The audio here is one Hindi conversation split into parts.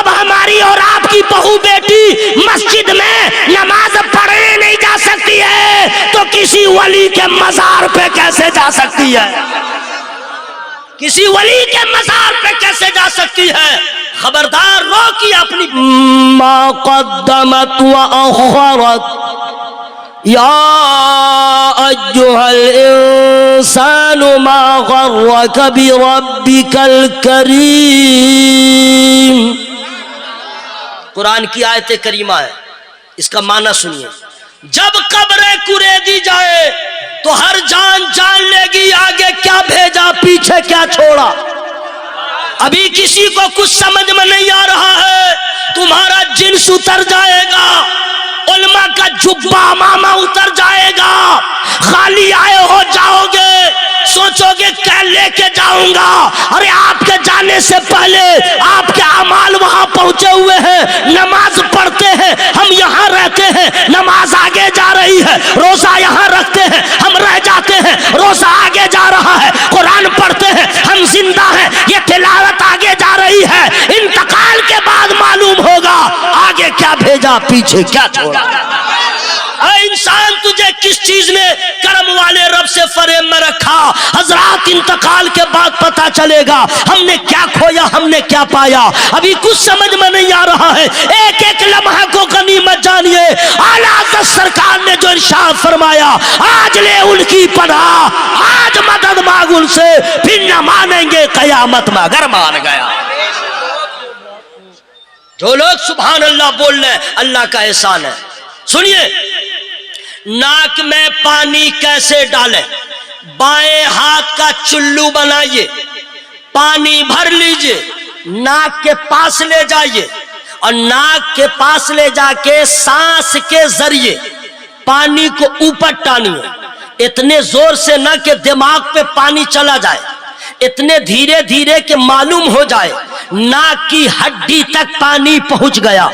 जब हमारी और आपकी बहू बेटी मस्जिद में नमाज पढ़ने नहीं जा सकती है तो किसी वली के मजार पे कैसे जा सकती है? किसी वली के मजार पे कैसे जा सकती है? खबरदार रोकी अपनी मा क़द्दमत व अख़रत या अय्युहल इंसानु मा ग़र्रक बिरब्बिकल करीम। कुरान की आयत करीमा है, इसका माना सुनिए। जब कब्रें कुरेदी जाए तो हर जान जान लेगी आगे क्या भेजा पीछे क्या छोड़ा। अभी किसी को कुछ समझ में नहीं आ रहा है, तुम्हारा जिन्स उतर जाएगा, उलमा का जुब्बा मामा उतर जाएगा, खाली आए हो जाओगे, सोचोगे क्या लेके जाऊंगा। अरे आपके जाने से पहले आपके अमाल वहां पहुंचे हुए हैं, नमाज पढ़ते हैं, हम यहाँ रहते हैं, नमाज आगे जा रही है, रोजा यहाँ रखते हैं, हम रह जाते हैं, रोजा आगे जा रहा है, कुरान पढ़ते हैं, हम जिंदा हैं, ये तिलावत आगे जा रही है। इंतकाल के बाद मालूम होगा आगे क्या भेजा पीछे क्या छोड़ा। इंसान तुझे किस चीज ने कर्म वाले रब से फरेब में रखा? हजरात इंतकाल के बाद पता चलेगा हमने क्या खोया हमने क्या पाया। अभी कुछ समझ में नहीं आ रहा है, एक एक लम्हा को गनीमत जानिए। आला हज़रत सरकार ने जो इरशाद फरमाया, आज ले उनकी पनाह, आज मदद मांग उनसे, फिर न मानेंगे कयामत में अगर मान गया। जो लोग सुभान अल्लाह बोल रहे अल्लाह का एहसान है। सुनिए, नाक में पानी कैसे डालें? बाएं हाथ का चुल्लू बनाइए, पानी भर लीजिए, नाक के पास ले जाइए और नाक के पास ले जाके सांस के जरिए पानी को ऊपर टानिए। इतने जोर से न कि दिमाग पे पानी चला जाए, इतने धीरे धीरे कि मालूम हो जाए नाक की हड्डी तक पानी पहुंच गया।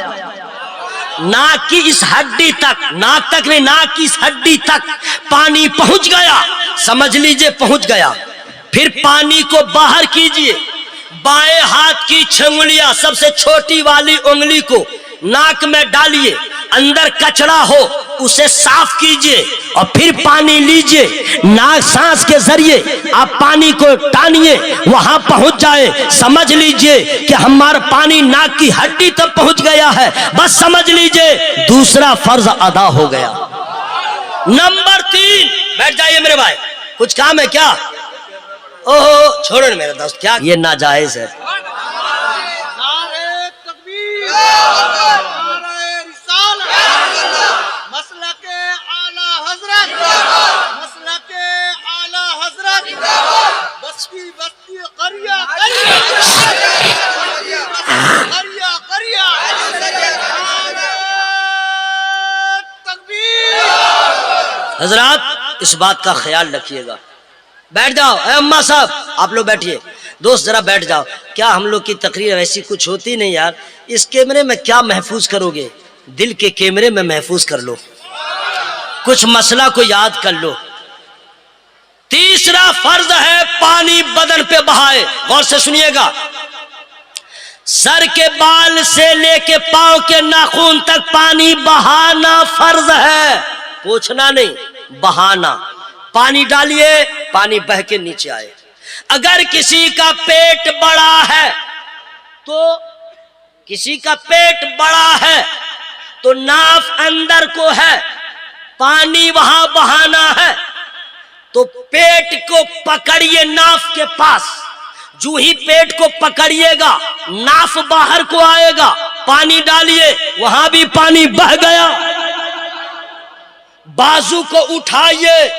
नाक की इस हड्डी तक, नाक तक नहीं, नाक की इस हड्डी तक पानी पहुंच गया, समझ लीजिए पहुंच गया। फिर पानी को बाहर कीजिए, बाएं हाथ की छंगलियां सबसे छोटी वाली उंगली को नाक में डालिए, अंदर कचरा हो उसे साफ कीजिए और फिर पानी लीजिए। नाक सांस के जरिए आप पानी को टानिए, वहां पहुंच जाए, समझ लीजिए कि हमारा पानी नाक की हड्डी तक पहुंच गया है, बस समझ लीजिए दूसरा फर्ज अदा हो गया। नंबर 3, बैठ जाइए मेरे भाई, कुछ काम है क्या? ओहो छोड़ो मेरे दोस्त, क्या ये नाजायज है? हजरात इस बात का ख्याल रखिएगा। बैठ जाओ, अम्मा साहब आप लोग बैठिए, दोस्त जरा बैठ जाओ। क्या हम लोग की तकरीर ऐसी कुछ होती नहीं यार, इस कैमरे में क्या महफूज करोगे, दिल के कैमरे में महफूज कर लो, कुछ मसला को याद कर लो। तीसरा फर्ज है पानी बदन पे बहाए, गौर से सुनिएगा। सर के बाल से लेके पांव के नाखून तक पानी बहाना फर्ज है, पोंछना नहीं, बहाना। पानी डालिए, पानी बह के नीचे आए। अगर किसी का पेट बड़ा है तो, किसी का पेट बड़ा है तो नाफ अंदर को है, पानी वहां बहाना है तो पेट को पकड़िए नाफ के पास, जो ही पेट को पकड़िएगा नाफ बाहर को आएगा, पानी डालिए, वहां भी पानी बह गया। बाजू को उठाइए,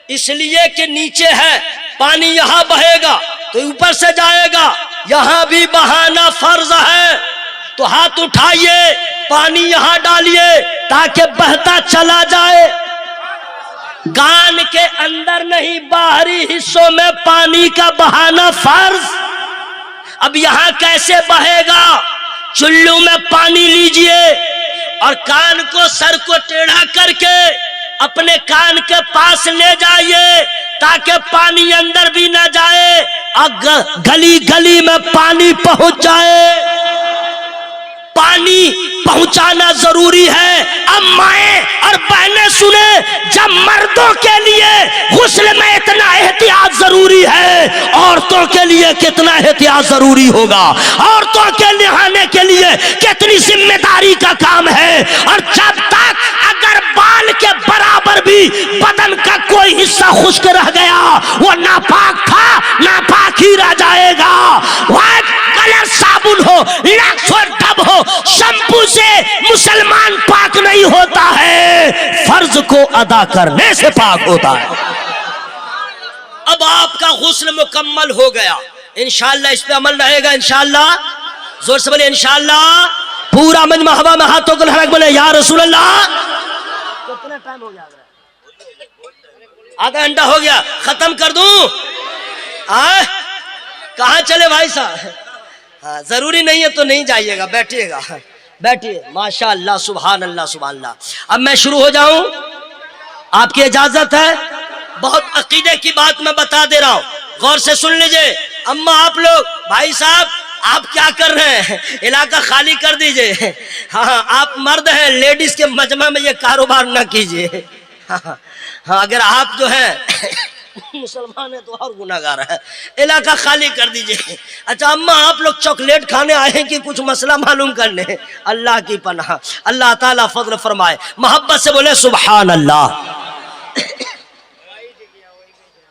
इसलिए कि नीचे है, पानी यहां बहेगा तो ऊपर से जाएगा, यहां भी बहाना फर्ज है। तो हाथ उठाइए, पानी यहां डालिए ताकि बहता चला जाए। कान के अंदर नहीं, बाहरी हिस्सों में पानी का बहाना फर्ज। अब यहां कैसे बहेगा? चुल्लू में पानी लीजिए और कान को, सर को टेढ़ा करके अपने कान के पास ले जाइए ताकि पानी अंदर भी ना जाए और गली गली में पानी पहुंच जाए। पानी पहुंचाना जरूरी है। अब माएं और बहनें सुने, जब मर्दों के लिए गुस्ल में इतना एहतियात जरूरी है, औरतों के लिए कितना एहतियात जरूरी होगा। औरतों के नहाने के लिए कितनी जिम्मेदारी का काम है। और जब तक अगर बाल के बराबर भी बदन का कोई हिस्सा खुश्क रह गया, वो नापाक था, नापाक ही रह जाएगा। व्हाइट कलर साबुन हो, लक्स हो, डब हो, शैम्पू से मुसलमान पाक नहीं होता है, फर्ज को अदा करने से पाक होता है। अब आपका गुस्ल मुकम्मल हो गया, इंशाअल्लाह इस पे अमल रहेगा। इंशाअल्लाह, जोर से बोले इंशाअल्लाह। पूरा मजमा हवा में हाथों को लहरा के बोले या रसूल अल्लाह। कितना टाइम हो गया? आधा घंटा हो गया, खत्म कर दूं? कहाँ चले भाई साहब? हाँ, जरूरी नहीं है तो नहीं जाइएगा, बैठिएगा, बैठिए। माशा अल्लाह, सुभान अल्लाह, सुभान अल्लाह। अब मैं शुरू हो जाऊं, आपकी इजाजत है? बहुत अकीदे की बात मैं बता दे रहा हूं, गौर से सुन लीजिए। अम्मा आप लोग, भाई साहब आप क्या कर रहे हैं? इलाका खाली कर दीजिए। हाँ, आप मर्द हैं, लेडीज के मजमा में ये कारोबार ना कीजिए। हाँ, अगर आप जो है मुसलमान है तो और गुनाहगार है, इलाका खाली कर दीजिए। अच्छा अम्मा आप लोग चॉकलेट खाने आए हैं कि कुछ मसला मालूम करने? अल्लाह की पनाह, अल्लाह ताला फजल फरमाए। मोहब्बत से बोले सुभान अल्लाह।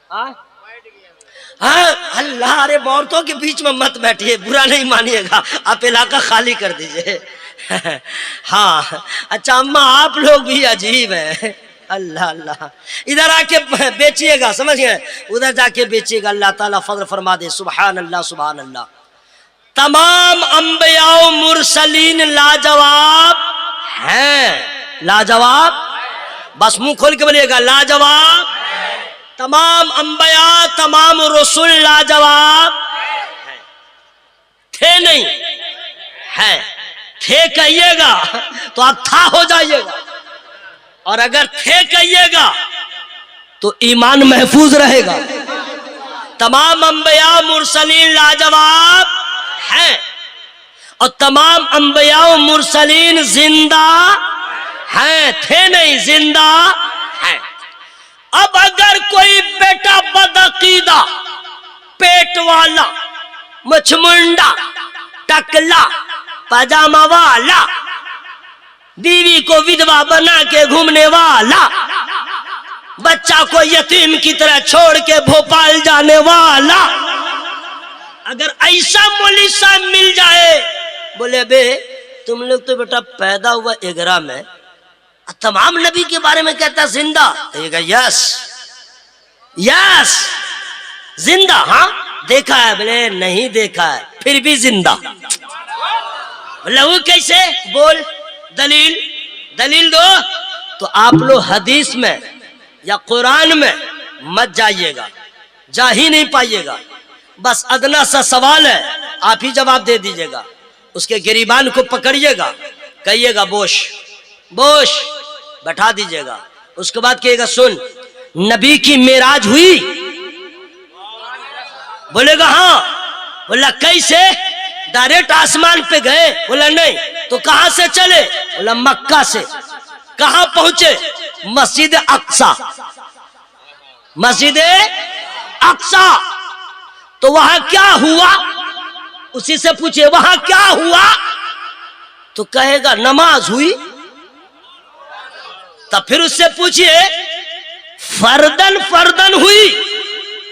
हाँ अल्लाह, अरे औरतों के बीच में मत बैठिए, बुरा नहीं मानिएगा, आप इलाका खाली कर दीजिए। हाँ अच्छा अम्मा आप लोग भी अजीब हैं। अल्लाह अल्लाह, इधर आके बेचिएगा, समझ गए, उधर जाके बेचिएगा। अल्लाह ताला फजल फरमा दे। सुभान अल्लाह, सुभान अल्लाह। तमाम अंबिया मुरसलीन लाजवाब हैं, लाजवाब, बस मुंह खोल के बोलिएगा लाजवाब। तमाम अंबिया, तमाम रसूल लाजवाब हैं। थे नहीं है, थे कहिएगा तो आप था हो जाइएगा, और अगर थे कहिएगा तो ईमान महफूज रहेगा। तमाम अंबिया मुरसलीन लाजवाब हैं, और तमाम अंबिया मुरसलीन जिंदा हैं, थे नहीं, जिंदा हैं। अब अगर कोई बेटा बदअकीदा, पेट वाला, मुछमुंडा, टकला, पजामा वाला, बीवी को विधवा बना के घूमने वाला, बच्चा को यतीम की तरह छोड़ के भोपाल जाने वाला, अगर ऐसा मौलवी साहब मिल जाए, बोले बे तुम लोग तो बेटा पैदा हुआ 11 में, तमाम नबी के बारे में कहता जिंदा, तो यस यस जिंदा, हाँ देखा है? बोले नहीं देखा है, फिर भी जिंदा। बोले वो कैसे? बोल दलील, दलील दो। तो आप लोग हदीस में या कुरान में मत जाइएगा, जा ही नहीं पाइएगा। बस अदना सा सवाल है, आप ही जवाब दे दीजिएगा। उसके गिरीबान को पकड़िएगा, कहिएगा बोश बोश, बैठा दीजिएगा। उसके बाद कहिएगा सुन नबी की मेराज हुई? बोलेगा हाँ। बोला कैसे? डायरेक्ट आसमान पे गए? बोला नहीं। तो कहां से चले? बोला मक्का से। कहां पहुंचे? मस्जिद अक्सा, मस्जिद अक्सा। तो वहां क्या हुआ? उसी से पूछे वहां क्या हुआ? तो कहेगा नमाज हुई। तब फिर उससे पूछिए फर्दन फर्दन हुई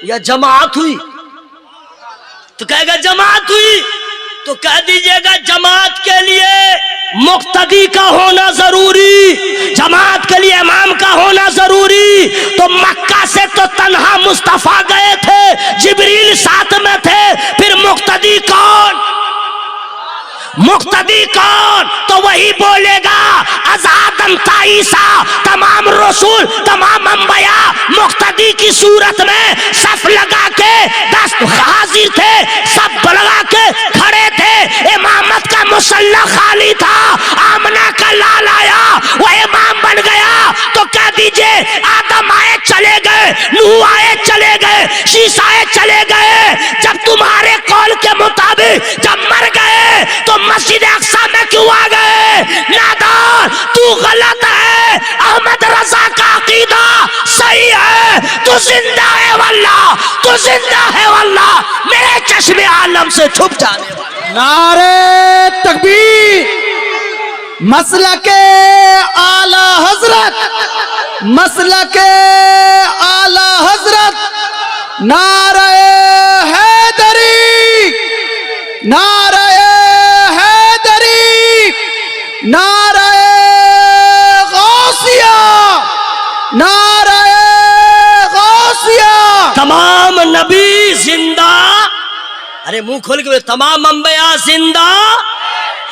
या जमात हुई? तो कहेगा जमात हुई। तो कह दीजिएगा जमात के लिए मुक्तदी का होना जरूरी, जमात के लिए इमाम का होना जरूरी। तो मक्का से तो तन्हा मुस्तफा गए थे, जिब्रील साथ में थे, फिर मुक्तदी कौन? मुक्तदी कौन? तो वही बोलेगा आजादम था ईसा, तमाम रसूल तमाम अंबिया मुक्तदी की सूरत में सफ लगा के दस्त हाजिर थे, सब लगा के खड़े थे। इमामत का मुसल्ला खाली था, आमना का लाल आया, वो इमाम बन गया। तो कह दीजिए आदम आए चले गए, नूह आए चले गए, शीशा आए चले गए। जब तुम्हारे कौल के मुताबिक जब मर गए तो मस्जिद अक्सा में क्यों आ तो जिंदा है वल्लाह मेरे चश्मे आलम से छुप जाने वाला। नारे तकबीर, मसलके आला हजरत, मसलके आला हजरत, नारे हैदरी, नारे हैदरी, नारे गौसिया, नारे गौसिया। तमाम नबी जिंदा, अरे मुंह खोल के बोले, तमाम अंबिया जिंदा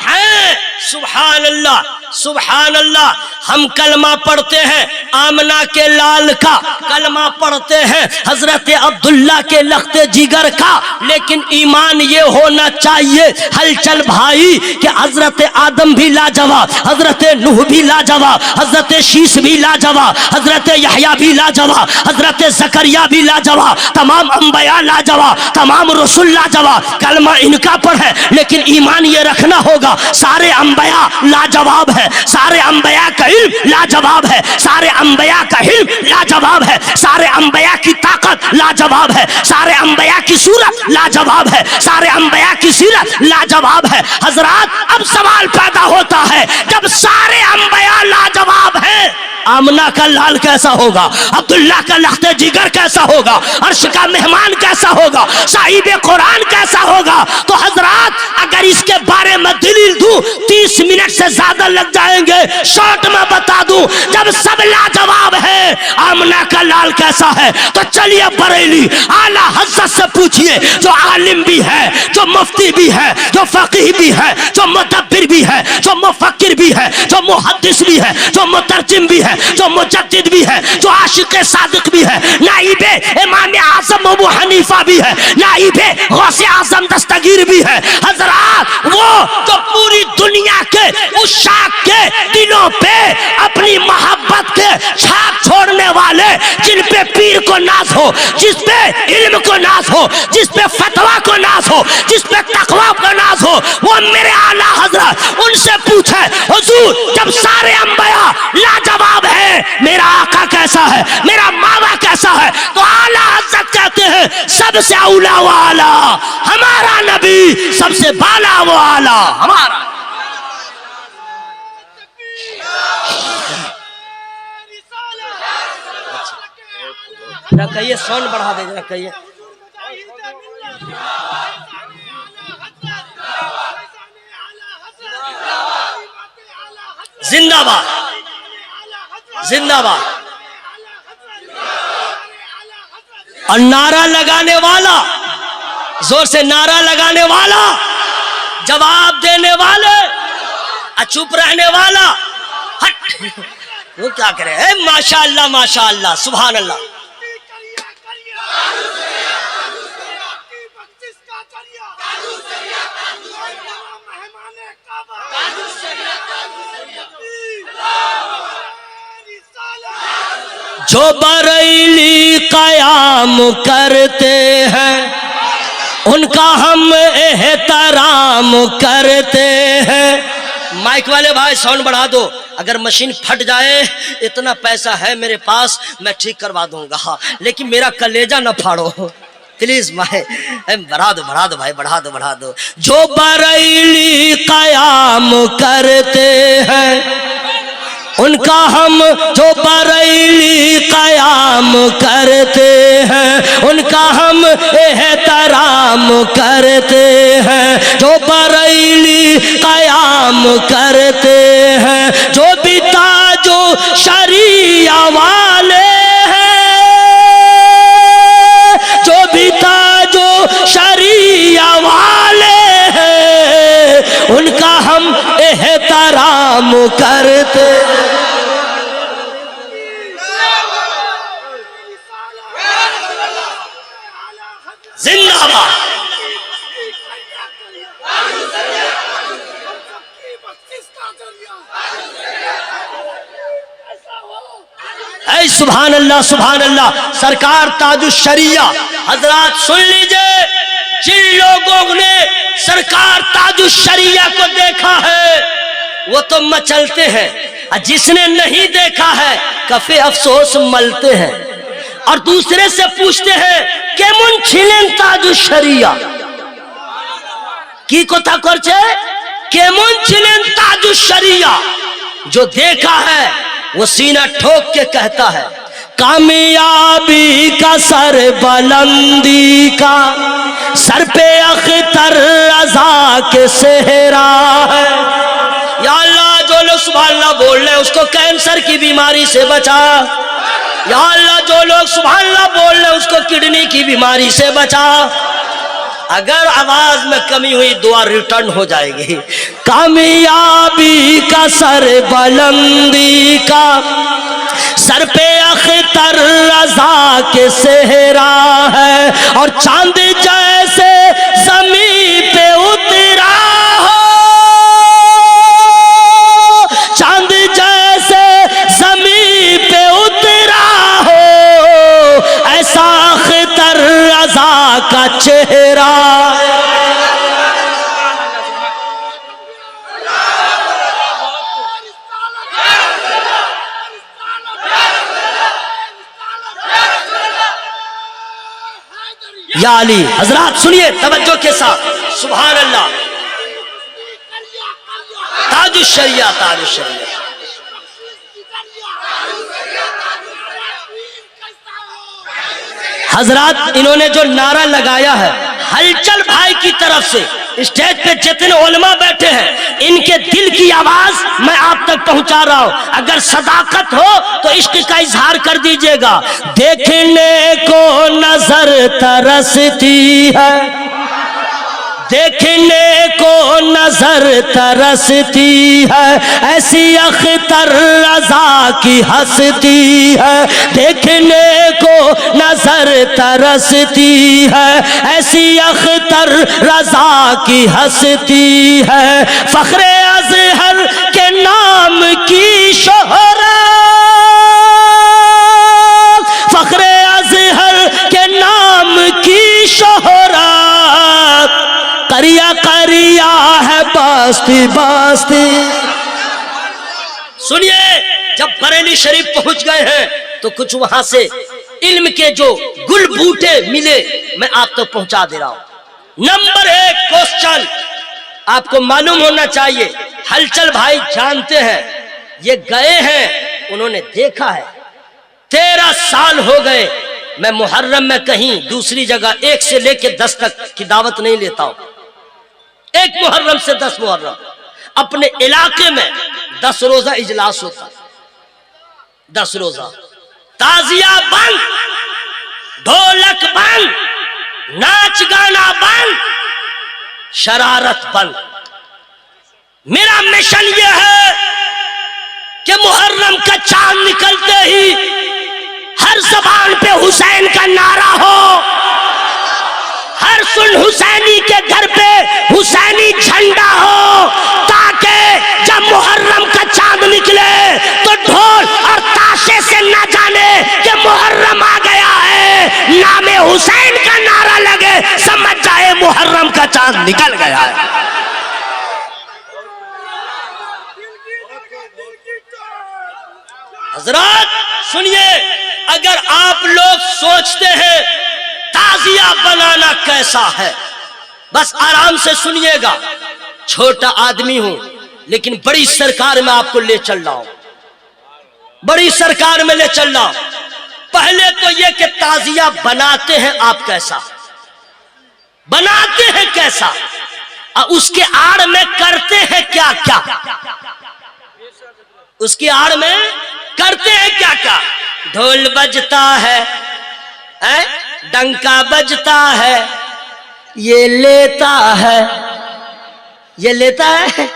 हैं। सुभान अल्लाह, सुभान अल्लाह। हम कलमा पढ़ते हैं आमना के लाल का, कलमा पढ़ते हैं हजरत अब्दुल्ला के लख्ते जिगर का, लेकिन ईमान ये होना चाहिए हलचल भाई कि हजरत आदम भी लाजवाब, हजरत नूह भी लाजवाब, हजरत शीश भी लाजवाब, हजरत यहया भी लाजवाब, हजरत जकरिया भी लाजवाब, तमाम अंबिया लाजवाब, तमाम रसूल लाजवाब। कलमा इनका पर है, लेकिन ईमान ये रखना होगा सारे अंबिया लाजवाब है, सारे अंबिया का इल्म लाजवाब है, सारे अंबिया का इल्म लाजवाब है, सारे अंबिया की ताकत लाजवाब है, सारे अंबिया की सूरत लाजवाब है, सारे अंबिया की सीरत लाजवाब है। हजरात अब सवाल पैदा होता है, जब सारे अंबिया लाजवाब है, आमना का लाल कैसा होगा, अब्दुल्ला का लख्ते जिगर कैसा होगा, अर्श का मेहमान कैसा होगा, साहिब कुरान कैसा होगा? तो हजरात अगर इसके बारे में दलील दूं 30 मिनट से ज्यादा लग जाएंगे, शॉर्ट में बता दूं, जब सब लाजवाब है आमना का लाल कैसा है? तो चलिए बरेली आला हजरत से पूछिए, जो आलिम भी है, जो मुफ्ती भी है, जो फकीह भी है, जो मुदब्बिर भी है, जो मुफक्किर भी है, जो मुहद्दिस भी है, जो मुतरजिम भी है, जो मुजद्दिद भी है, जो आशिक़ सादिक भी है, नाइबे इमाम आज़म अबू हनीफा भी है, नाइबे गौसे आज़म दस्तगीर भी है। हजरात वो जो पूरी दुनिया के उशाक के दिलों पे अपनी मोहब्बत के छाप छोड़ने वाले, जिन पे पीर को नाज हो, जिस पे इल्म को नाज हो, जिस पे फतवा को नाज हो, जिस पे तकवा को नाज हो, वो मेरे आला हजरत उनसे पूछे, हुजूर जब सारे अंबिया लाजवाब है, मेरा आका कैसा है, मेरा मावा कैसा है? तो आला हजरत कहते हैं सबसे औला वाला हमारा नबी, सबसे बाला वो आला हमारा। जरा कहिए, साउंड बढ़ा दे, जरा कहिए। जिंदाबाद, जिंदाबाद। और नारा लगाने वाला, जोर से नारा लगाने वाला, जवाब देने वाले, चुप रहने वाला, हट वो क्या करे? माशाअल्लाह, माशाअल्लाह, सुभान अल्लाह। जो बरेली कयाम करते हैं उनका हम एहतराम करते हैं। माइक वाले भाई साउंड बढ़ा दो, अगर मशीन फट जाए इतना पैसा है मेरे पास, मैं ठीक करवा दूंगा, लेकिन मेरा कलेजा न फाड़ो प्लीज। बढ़ा दो, बढ़ा दो भाई, बढ़ा दो, बढ़ा दो। जो बरेली कयाम करते हैं उनका हम, जो बरेली कयाम करते हैं उनका हम एहतराम करते हैं। जो बरेली कयाम करते हैं, जो बिता जो शरिया वाले हैं, जो बिता जो शरिया वाले हैं, उनका हम एहतराम करते। जिंदाबाद। ऐ सुभान अल्लाह, सुभान अल्लाह। सरकार ताजुश शरिया, हजरात सुन लीजिए, जिन लोगों ने सरकार ताजुश शरिया को देखा है वो तो मचलते हैं, और जिसने नहीं देखा है कफे अफसोस मलते हैं। और दूसरे से पूछते हैं केमुन छिलें ताजु शरिया की कोथा करछे केमुन छिलें ताजु शरिया। जो देखा है वो सीना ठोक के कहता है कामयाबी का सर बुलंदी का सर पे अख्तर रजा के सेहरा है। या अल्लाह जो लोग सुभान अल्लाह बोल रहे हैं उसको कैंसर की बीमारी से बचा। या अल्लाह जो लोग सुभान अल्लाह बोल रहे हैं उसको किडनी की बीमारी से बचा। अगर आवाज में कमी हुई दुआ रिटर्न हो जाएगी। कामयाबी का सर बुलंदी का सर पे अख्तर रजा के सेहरा है और चांद जैसे जमीन पे उतरा हो, चांद जैसे जमीन पे उतरा हो, ऐसा अख्तर रजा का चेहरा। या अली हजरात सुनिए तवज्जो के साथ सुभान अल्लाह। ताजुश शरिया ताजुश शरिया। हजरात इन्होंने जो नारा लगाया है हलचल भाई की तरफ से, स्टेज पे जितने उलमा बैठे हैं इनके दिल की आवाज मैं आप तक पहुंचा रहा हूं। अगर सदाकत हो तो इश्क का इजहार कर दीजिएगा। देखने को नजर तरसती है, देखने को नजर तरसती है, ऐसी अख्तर रजा की हंसती है। देखने को नजर तरसती है, ऐसी अख्तर रजा की हंसती है। फख्रे अज़हर के नाम की शोहरत, फख्रे अज़हर के नाम की शोहरत, करिया करिया है बस्ती बस्ती। सुनिए जब बरेली शरीफ पहुंच गए हैं तो कुछ वहां से इल्म के जो गुल बूटे मिले मैं आप तक तो पहुंचा दे रहा हूं। नंबर 1 क्वेश्चन आपको मालूम होना चाहिए, हलचल भाई जानते हैं, ये गए हैं उन्होंने देखा है। 13 साल हो गए मैं मुहर्रम में कहीं दूसरी जगह 1 से लेकर 10 तक की दावत नहीं लेता हूं। 1 मुहर्रम से 10 मुहर्रम अपने इलाके में 10 रोजा इजलास होता, 10 रोजा। ताजिया बंद, ढोलक बंद, नाच गाना बंद, शरारत बंद। मेरा मिशन यह है कि मुहर्रम का चांद निकलते ही हर जबान पे हुसैन का नारा हो, हर सुन हुसैनी के घर पे हुसैनी झंडा हो, ताकि जब मुहर्रम का चांद निकले तो ढोल और ताशे से न जाने कि मुहर्रम आ गया है, नामे हुसैन का नारा लगे, समझ जाए मुहर्रम का चांद निकल गया है। हजरात सुनिए, अगर आप लोग सोचते हैं ताजिया बनाना कैसा है, बस आराम से सुनिएगा। छोटा आदमी हूं लेकिन बड़ी सरकार में आपको ले चल रहा हूं, बड़ी सरकार में ले चल रहा हूं। पहले तो यह कि ताजिया बनाते हैं आप कैसा, बनाते हैं कैसा, और उसके आड़ में करते हैं क्या क्या, उसकी आड़ में करते हैं क्या क्या। ढोल बजता है, डंका बजता है, ये लेता है, ये लेता है,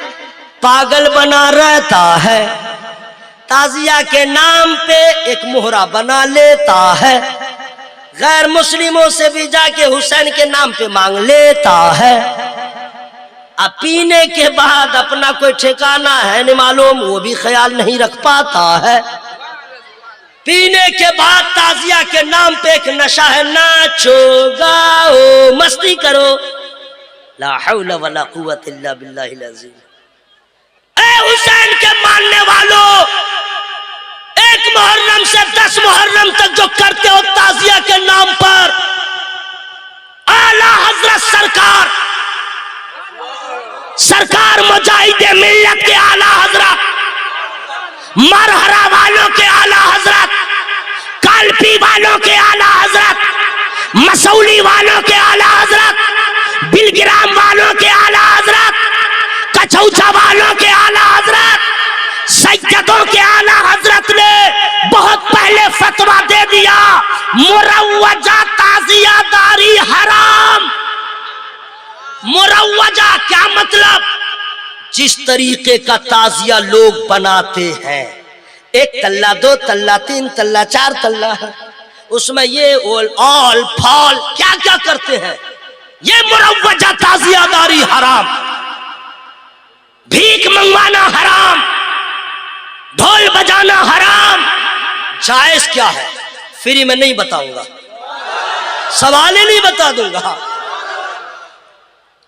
पागल बना रहता है, ताजिया के नाम पे एक मोहरा बना लेता है, गैर मुस्लिमों से भी जाके हुसैन के नाम पे मांग लेता है। अब पीने के बाद अपना कोई ठिकाना है नहीं मालूम, वो भी ख्याल नहीं रख पाता है। पीने के बाद ताजिया के नाम पे एक नशा है, नाचो गाओ मस्ती करो, ला हौला वला कुव्वत इल्ला बिल्लाहिल अज़ीम। ए हुसैन के मानने वालों, एक 1 मुहर्रम से 10 मुहर्रम तक जो करते हो ताजिया के नाम पर, आला हजरत सरकार मुजाहिदे मिल्लत के आला हजरत, मरहरा वालों के आला हजरत, कालपी वालों के आला हजरत, मसौली वालों के आला हजरत, बिलग्राम वालों के आला हजरत, कचौचा वालों के आला हजरत, सैयदों के आला हजरत ने बहुत पहले फतवा दे दिया, मुरव्वजा ताजियादारी हराम। मुरव्वजा क्या मतलब? जिस तरीके का ताजिया लोग बनाते हैं, 1 तल्ला 2 तल्ला 3 तल्ला 4 तल्ला, उसमें ये ऑल फॉल क्या क्या करते हैं, ये मुरव्वजा ताजियादारी हराम। भीख मंगवाना हराम, ढोल बजाना हराम। जायज क्या है फ्री में नहीं बताऊंगा, सवाल ही नहीं बता दूंगा।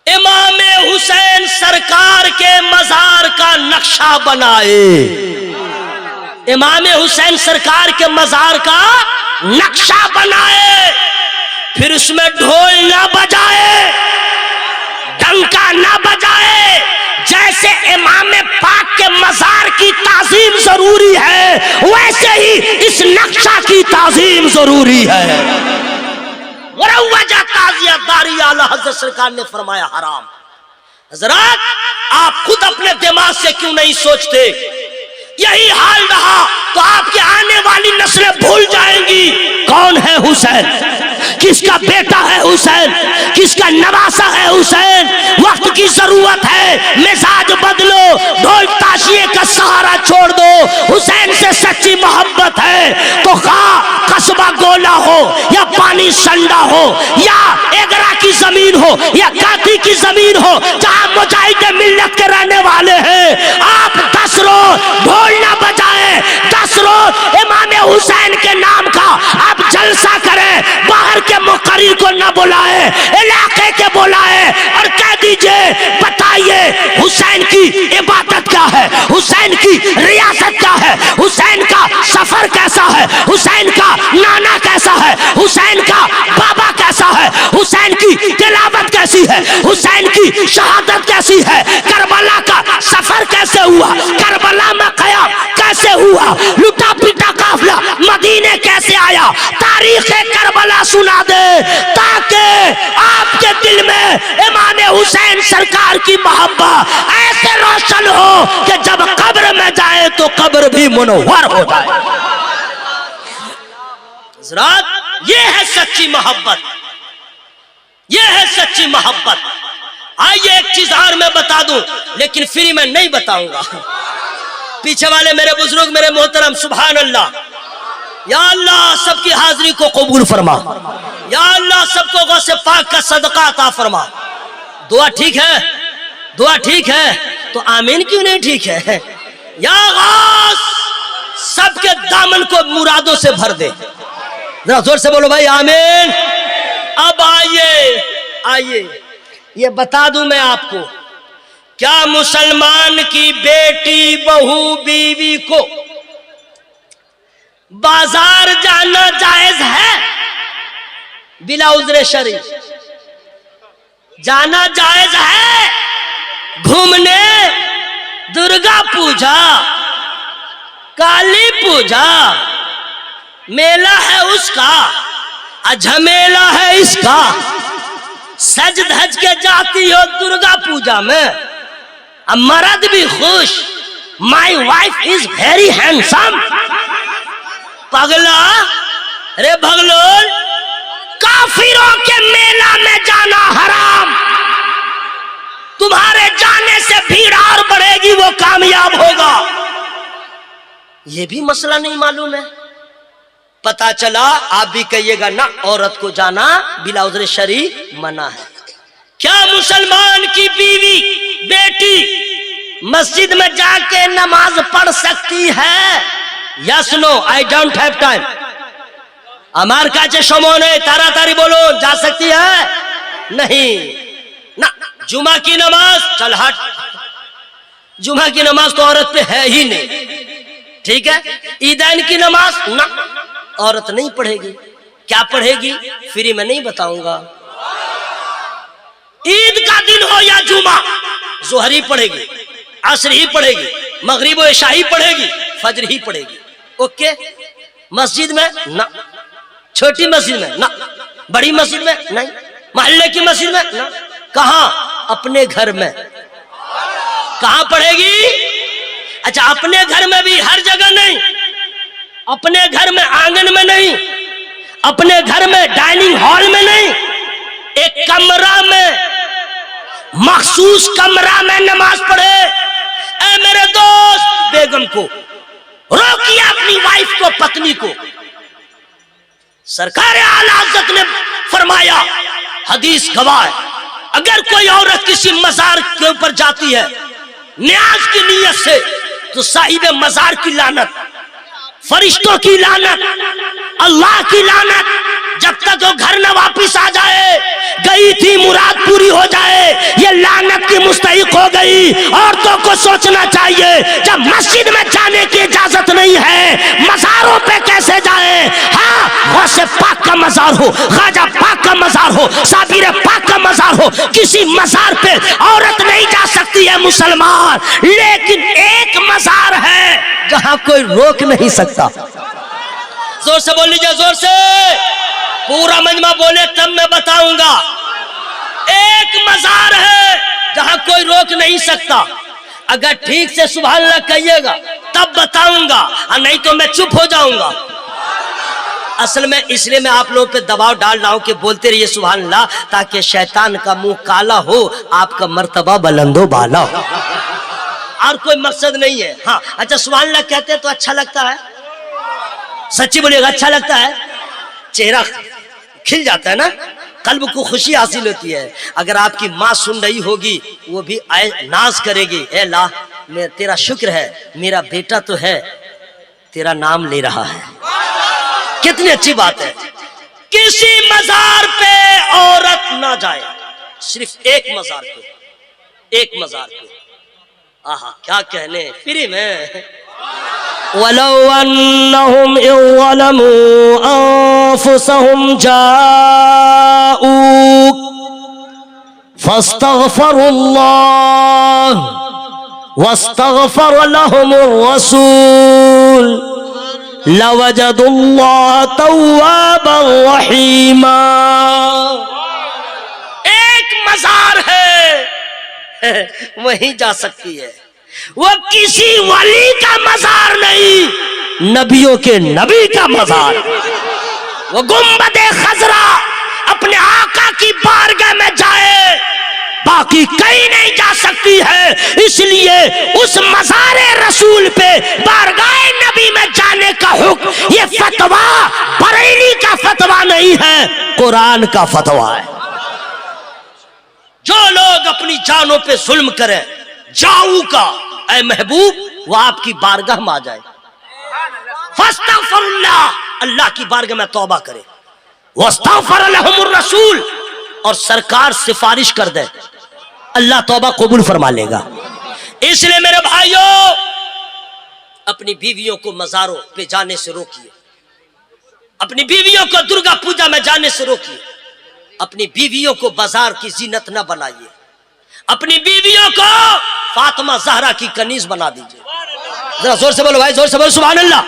इमाम हुसैन सरकार के मजार का नक्शा बनाए, इमाम हुसैन सरकार के मजार का नक्शा बनाए, फिर उसमें ढोल ना बजाए, डंका ना बजाए। जैसे इमाम पाक के मजार की ताजीम जरूरी है, वैसे ही इस नक्शा की ताजीम जरूरी है। मुरव्वजा ताजियादारी आला हज़रत सरकार ने फरमाया हराम। हजरत, आप खुद अपने दिमाग से क्यों नहीं सोचते? यही हाल रहा तो आपके आने वाली नस्लें भूल जाएंगी कौन है हुसैन, किसका बेटा है हुसैन, किसका नवासा है हुसैन। वक्त की जरूरत है, मिजाज बदलो, ढोल ताशिए का सहारा छोड़ दो। हुसैन से सच्ची मोहब्बत है तो कस्बा गोला हो या पानी संडा हो या एगरा की जमीन हो या काती की जमीन हो, जहां मुजाहिदे मिल्लत के रहने वाले हैं, आप 10 रोज ढोल ना बजाए, 10 रोज इमाम हुसैन के नाम का आप जलसा करें, बाहर के मुकर्री को न बुलाए, इलाके के बुलाए और कह दीजिए बताइए हुसैन की इबादत क्या है, हुसैन की रियासत क्या है, हुसैन का सफर कैसा है, हुसैन का नाना कैसा है, हुसैन का बाबा कैसा है, हुसैन की तिलावत कैसी है, हुसैन की शहादत कैसी है, करबला का सफर कैसे हुआ, करबला में क़याम कैसे हुआ, लुटा पिटा काफिला मदीने कैसे आया, तारीख करबला सुना दे ताकि आपके दिल में इमाम हुसैन सरकार की मोहब्बत ऐसे रोशन हो कि जब कब्र में जाए तो कब्र भी मुनव्वर हो जाए। हज़रत, ये है सच्ची मोहब्बत, ये है सच्ची मोहब्बत। आइए एक चीज और मैं बता दूं, लेकिन फ्री में नहीं बताऊंगा। पीछे वाले मेरे बुजुर्ग, मेरे मोहतरम, सुभान अल्लाह, या अल्लाह सबकी हाजिरी को कबूल फरमा, या अल्लाह सबको गौसे पाक का सदका अता फरमा। दुआ ठीक है, दुआ ठीक है तो आमीन क्यों नहीं ठीक है? या गौस सबके दामन को मुरादों से भर दे, जरा जोर से बोलो भाई आमीन। अब आइए आइए ये बता दूं मैं आपको, क्या मुसलमान की बेटी बहू बीवी को बाजार जाना जायज है? बिला उज़्र शरई जाना जायज है? घूमने, दुर्गा पूजा, काली पूजा, मेला है उसका, झमेला है इसका, सज धज के जाती हो दुर्गा पूजा में, अब मर्द भी खुश, my wife is very handsome. पगला, रे भगलोल, काफिरों के मेला में जाना हराम, तुम्हारे जाने से भीड़ और बढ़ेगी, वो कामयाब होगा। ये भी मसला नहीं मालूम है। पता चला आप भी कहिएगा ना, औरत को जाना बिला उज़्र शरई मना है। क्या मुसलमान की बीवी बेटी मस्जिद में जाके नमाज पढ़ सकती है? Yes no, I don't have time. हमार काचे शमोने तारा तारी बोलो, जा सकती है? नहीं ना। जुमा की नमाज, चल हट, जुमा की नमाज तो औरत पे है ही नहीं, ठीक है, ईदैन की नमाज ना, औरत नहीं पढ़ेगी। क्या पढ़ेगी? फ्री में नहीं बताऊंगा। ईद का दिन हो या जुमा, जोहर ही पढ़ेगी, असर ही पढ़ेगी, मगरिब व इशा ही पढ़ेगी, फजर ही पढ़ेगी। ओके। मस्जिद में ना, छोटी मस्जिद में ना, बड़ी मस्जिद में नहीं, मोहल्ले की मस्जिद में ना। कहां? अपने घर में। कहां पढ़ेगी? अच्छा, अपने घर में भी हर जगह नहीं, अपने घर में आंगन में नहीं, अपने घर में डाइनिंग हॉल में नहीं, एक कमरा में, मखसूस कमरा में नमाज पढ़े। ऐ मेरे दोस्त, बेगम को रोकिए, अपनी वाइफ को, पत्नी को। सरकार आला हज़रत ने फरमाया, हदीस गवाह है, अगर कोई औरत किसी मजार के ऊपर जाती है न्याज की नीयत से, तो साहिब मजार की लानत, फरिश्तों की लानत, अल्लाह की लानत, जब तक वो घर न वापिस आ जाए, गई थी मुराद पूरी हो जाए, ये लानत की मुस्तहिक हो गई। औरतों को सोचना चाहिए, जब मस्जिद में जाने की इजाजत नहीं है, मज़ारों पे कैसे जाए? हाँ, गौसे पाक का मज़ार हो, ख्वाजा पाक का मज़ार हो, साबिर पाक का मज़ार हो, किसी मज़ार पे औरत नहीं जा सकती है मुसलमान, लेकिन एक मज़ार है जहां कोई रोक नहीं सकता। जोर से बोल लीजिए, जोर से, पूरा मजमा बोले तब मैं बताऊंगा। एक मज़ार है जहां कोई रोक नहीं सकता। अगर ठीक से सुभान अल्लाह कहिएगा तब बताऊंगा, और नहीं तो मैं चुप हो जाऊंगा। असल में इसलिए मैं आप लोगों पे दबाव डाल रहा हूं कि बोलते रहिए सुभान अल्लाह, ताकि शैतान का मुंह काला हो, आपका मर्तबा बुलंदो बाला हो, और कोई मकसद नहीं है। हाँ, अच्छा, सुभान अल्लाह कहते हैं तो अच्छा लगता है, सच्ची बोलिएगा, अच्छा लगता है, चेहरा खिल जाता है ना, कल्ब को खुशी हासिल होती है। अगर आपकी माँ सुन रही होगी, वो भी नाज करेगी, ए ला, तेरा शुक्र है, मेरा बेटा तो है, तेरा नाम ले रहा है। कितनी अच्छी बात है। किसी मजार पे औरत ना जाए, सिर्फ एक मजार पे, एक मजार पे। आहा, क्या कहने, फ्री में। वलौ अन्नहुम इज़्ज़लमू अंफुसहुम जाऊक फस्तगफरुल्लाह वस्तगफर लहुमुर रसूल लवजदुल्लाह तव्वाबर रहीमा। एक मजार है वहीं जा सकती है, वो किसी वली का मजार नहीं, नबियों के नबी का मजार। वो गुंबदे खजरा अपने आका की बारगाह में जाए, बाकी कहीं नहीं जा सकती है। इसलिए उस मज़ारे रसूल पे, बारगाह नबी में जाने का हुक्म, ये फतवा बरेली का फतवा नहीं है, कुरान का फतवा है। जो लोग अपनी जानों पे जुल्म करें, जाऊ का, ऐ महबूब, वो आपकी बारगाह में आ जाए, फस्तगफिरुल्लाह, अल्लाह की बारगाह में तौबा करे, वस्तगफर लहुमुर रसूल, और सरकार सिफारिश कर दे, अल्लाह तौबा कबूल फरमा लेगा। इसलिए मेरे भाइयों, अपनी बीवियों को मज़ारों पे जाने से रोकिए, अपनी बीवियों को दुर्गा पूजा में जाने से रोकिए, अपनी बीवियों को बाजार की जीनत न बनाइए, अपनी बीवियों को फातिमा ज़हरा की कनीज बना दीजिए। जरा जोर से बोलो भाई, जोर से बोलो सुभान अल्लाह।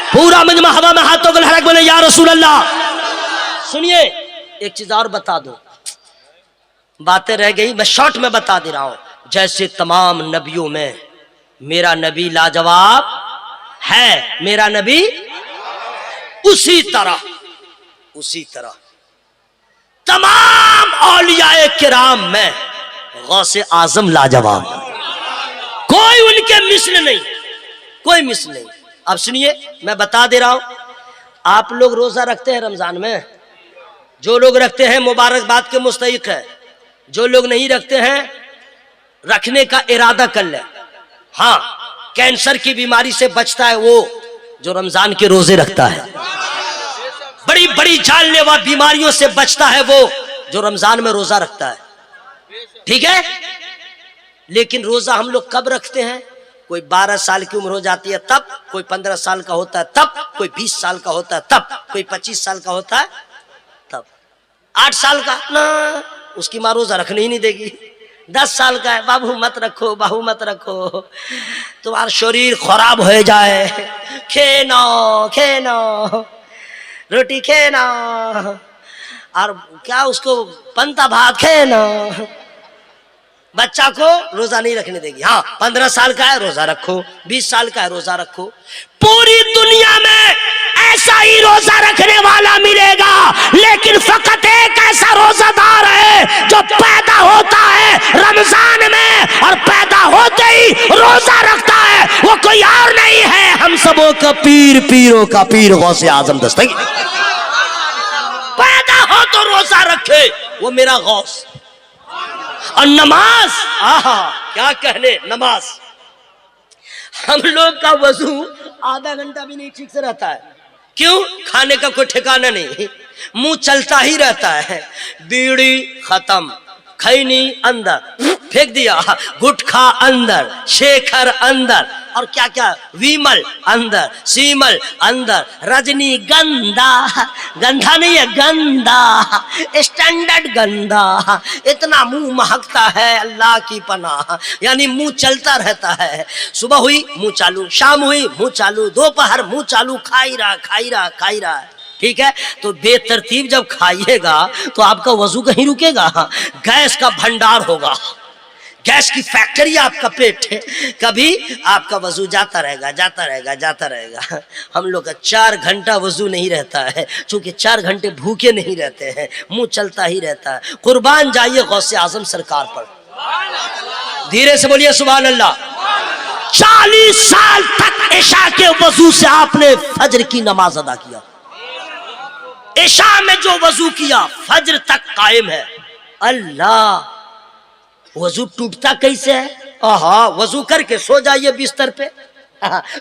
पूरा मजमा हवा में हाथों को लहरा के बोले या रसूल अल्लाह। सुनिए, एक चीज और बता दो, बातें रह गई, मैं शॉर्ट में बता दे रहा हूं। जैसे तमाम नबियों में मेरा नबी लाजवाब है, मेरा नबी उसी तरह तमाम औलियाए किराम में गौसे आजम लाजवाब, कोई उनके मिस्ल नहीं, कोई मिस्ल नहीं। अब सुनिए, मैं बता दे रहा हूं, आप लोग रोजा रखते हैं रमजान में, जो लोग रखते हैं मुबारकबाद के मुस्तहिक है, जो लोग नहीं रखते हैं रखने का इरादा कर ले। हाँ, कैंसर की बीमारी से बचता है वो जो रमजान के रोजे रखता है, बड़ी बड़ी जानलेवा बीमारियों से बचता है वो जो रमजान में रोजा रखता है, ठीक है। लेकिन रोजा हम लोग कब रखते हैं? कोई 12 साल की उम्र हो जाती है तब, कोई 15 साल का होता है तब, कोई 20 साल का होता है तब, कोई 25 साल का होता है तब। 8 साल का ना, उसकी माँ रोजा रखने ही नहीं देगी। 10 साल का है, बाबू मत रखो, बाबू मत रखो, तुम्हारा शरीर खराब हो जाए, खेनो खेनो रोटी खेनो, और क्या उसको पंता भात खेनो। बच्चा को रोजा नहीं रखने देगी। हाँ, 15 साल का है रोजा रखो, 20 साल का है रोजा रखो। पूरी दुनिया में ऐसा ही रोजा रखने वाला मिलेगा, लेकिन फकत एक ऐसा रोजादार है जो पैदा होता है रमजान में और पैदा होते ही रोजा रखता है। वो कोई और नहीं है, हम सबों का पीर, पीरों का पीर गौसे आजम दस्तगीर। पैदा हो तो रोजा रखे, वो मेरा गौस। और नमाज, आहा क्या कहने, नमाज। हम लोग का वजू आधा घंटा भी नहीं ठीक से रहता है। क्यों? खाने का कोई ठिकाना नहीं, मुंह चलता ही रहता है। बीड़ी खत्म, खैनी अंदर फेंक दिया, गुटखा अंदर, शेखर अंदर, और क्या क्या, विमल अंदर, सीमल अंदर, रजनी गंदा, गंधा नहीं है गंदा, स्टैंडर्ड गंदा। इतना मुंह महकता है, अल्लाह की पनाह। यानी मुंह चलता रहता है। सुबह हुई मुंह चालू, शाम हुई मुंह चालू, दोपहर मुंह चालू, खाई रहा खाई रहा खाई रहा। ठीक है, तो बेतरतीब जब खाइएगा तो आपका वजू कहीं रुकेगा? गैस का भंडार होगा, गैस की फैक्ट्री आपका पेट है, कभी आपका वजू जाता रहेगा जाता रहेगा जाता रहेगा। हम लोग का 4 घंटा वजू नहीं रहता है, क्योंकि 4 घंटे भूखे नहीं रहते हैं, मुंह चलता ही रहता है। कुर्बान जाइए गौसे आजम सरकार पर, धीरे से बोलिए सुभान अल्लाह। 40 साल तक इशा के वजू से आपने फजर की नमाज अदा किया। इशा में जो वजू किया फजर तक कायम है। अल्लाह, वजू टूटता कैसे है? आहा, वजू करके सो जाइए बिस्तर पे,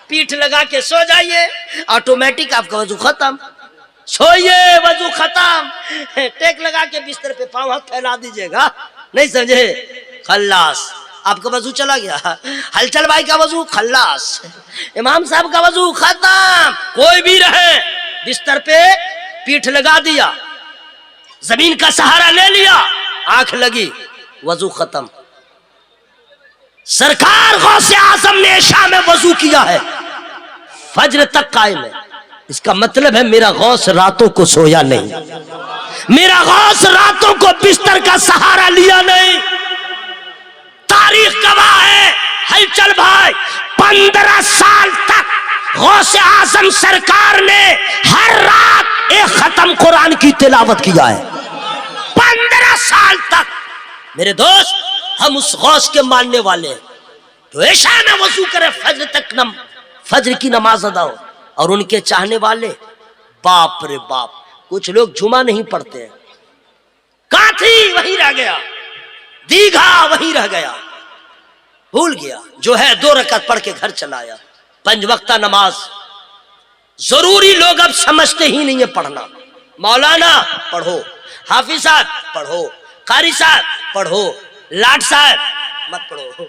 पीठ लगा के सो जाइए, ऑटोमेटिक आपका वजू खत्म। सोइए, वजू खत्म। टेक लगा के बिस्तर पे पांव हाथ फैला दीजिएगा, नहीं समझे? खल्लास, आपका वजू चला गया। हलचल भाई का वजू खल्लास, इमाम साहब का वजू खत्म। कोई भी रहे, बिस्तर पे पीठ लगा दिया, जमीन का सहारा ले लिया, आंख लगी, वजू खत्म। सरकार गौसे आजम ने इशा में वजू किया है, फज्र तक कायम है। इसका मतलब है मेरा गौस रातों को सोया नहीं, मेरा गौस रातों को बिस्तर का सहारा लिया नहीं। तारीख गवाह है, हलचल भाई, 15 साल तक गौसे आजम सरकार ने हर रात एक खत्म कुरान की तिलावत किया है। 15 साल तक। मेरे दोस्त, हम उस गौस के मानने वाले हैं तो इशा में वजू करे, फज्र तक फज्र की नमाज अदा हो। और उनके चाहने वाले, बाप रे बाप, कुछ लोग जुमा नहीं पढ़ते हैं। काठी वहीं रह गया, दीघा वहीं रह गया, भूल गया। जो है 2 रकात पढ़ के घर चला आया। 5 वक्ता नमाज जरूरी लोग अब समझते ही नहीं है पढ़ना। मौलाना पढ़ो, हाफिज साहब पढ़ो, कारी साहब पढ़ो, लाट साहब मत पढ़ो,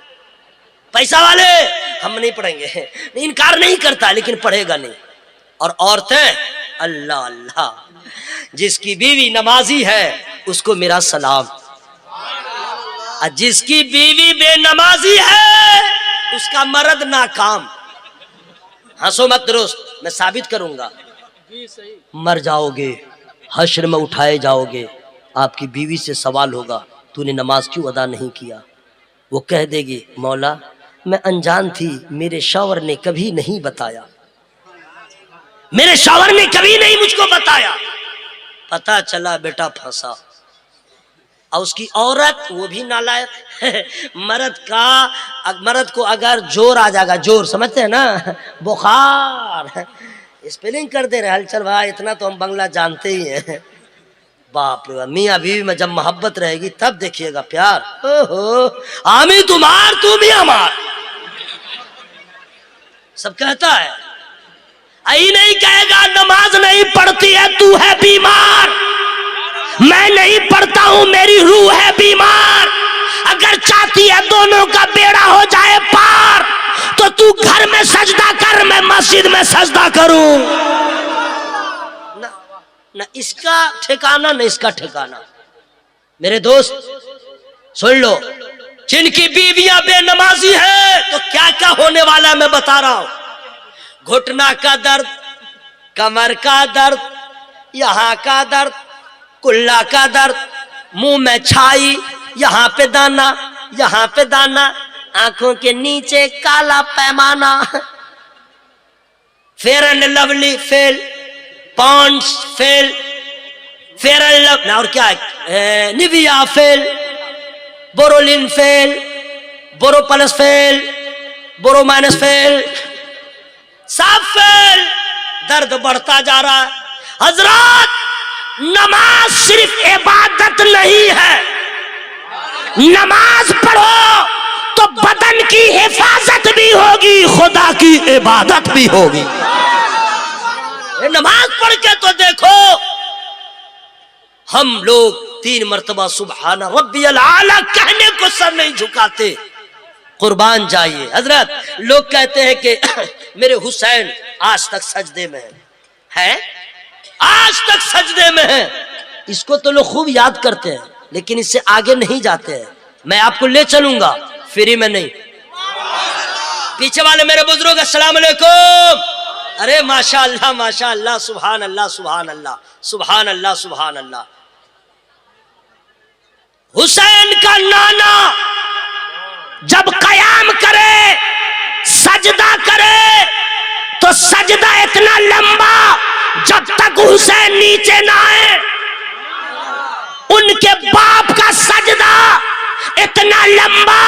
पैसा वाले हम नहीं पढ़ेंगे। इनकार नहीं करता, लेकिन पढ़ेगा नहीं। और औरतें, अल्लाह अल्लाह, जिसकी बीवी नमाजी है उसको मेरा सलाम, और जिसकी बीवी बेनमाजी है उसका मर्द नाकाम। हंसो मत दोस्त, मैं साबित करूंगा। मर जाओगे, हश्र में उठाए जाओगे, आपकी बीवी से सवाल होगा तूने नमाज क्यों अदा नहीं किया? वो कह देगी मौला मैं अनजान थी, मेरे शौहर ने कभी नहीं बताया, मेरे शौहर ने कभी नहीं मुझको बताया। पता चला बेटा फंसा। और उसकी औरत, वो भी नालायक। मर्द को अगर जोर आ जाएगा, जोर समझते हैं ना, बुखार, स्पेलिंग कर दे रहे हलचल भाई, इतना तो हम बंगला जानते ही हैं। बाप रे, मियाँ बीवी में जब मोहब्बत रहेगी तब देखिएगा प्यार। ओहो, आमी तुम्हार तू भी हमार, सब कहता है। आई नहीं कहेगा नमाज नहीं पढ़ती है, तू है बीमार, मैं नहीं पढ़ता हूं, मेरी रूह है बीमार। अगर चाहती है दोनों का बेड़ा हो जाए पार, तो तो तू घर में सजदा कर, मैं मस्जिद में सजदा करूं। ना इसका ठिकाना न इसका ठिकाना। मेरे दोस्त सुन लो, जिनकी बीवियां बेनमाजी है तो क्या क्या होने वाला है मैं बता रहा हूं। घुटना का दर्द, कमर का दर्द, यहां का दर्द, कुल्ला का दर्द, मुंह में छाई, यहां पे दाना, यहां पे दाना, आंखों के नीचे काला पैमाना, Fair and Lovely fail, Pond's fail, Fair and Love और क्या है, Nivea fail, Boroline fail, Boro Plus fail, Boro minus fail, सब फेल। दर्द बढ़ता जा रहा है। हजरत, नमाज सिर्फ इबादत नहीं है। नमाज पढ़ो तो बदन की हिफाजत भी होगी, खुदा की इबादत भी होगी। नमाज पढ़ के तो देखो, हम लोग 3 मरतबा सुबहान रब्बियल आला कहने को सर नहीं झुकाते। कुर्बान जाइए। हजरत, लोग कहते हैं कि मेरे हुसैन आज तक सजदे में है, आज तक सजदे में है। इसको तो लोग खूब याद करते हैं, लेकिन इससे आगे नहीं जाते हैं। मैं आपको ले चलूंगा, फ्री में नहीं। पीछे वाले मेरे बुजुर्ग, अस्सलाम वालेकुम। अरे माशा अल्लाह, माशा अल्लाह, सुभान अल्लाह, सुभान अल्लाह, सुभान अल्लाह, सुभान अल्लाह। हुसैन का नाना जब कयाम करे, सजदा करे, तो सजदा इतना लंबा जब तक हुसैन नीचे ना आए। उनके बाप का सजदा इतना लंबा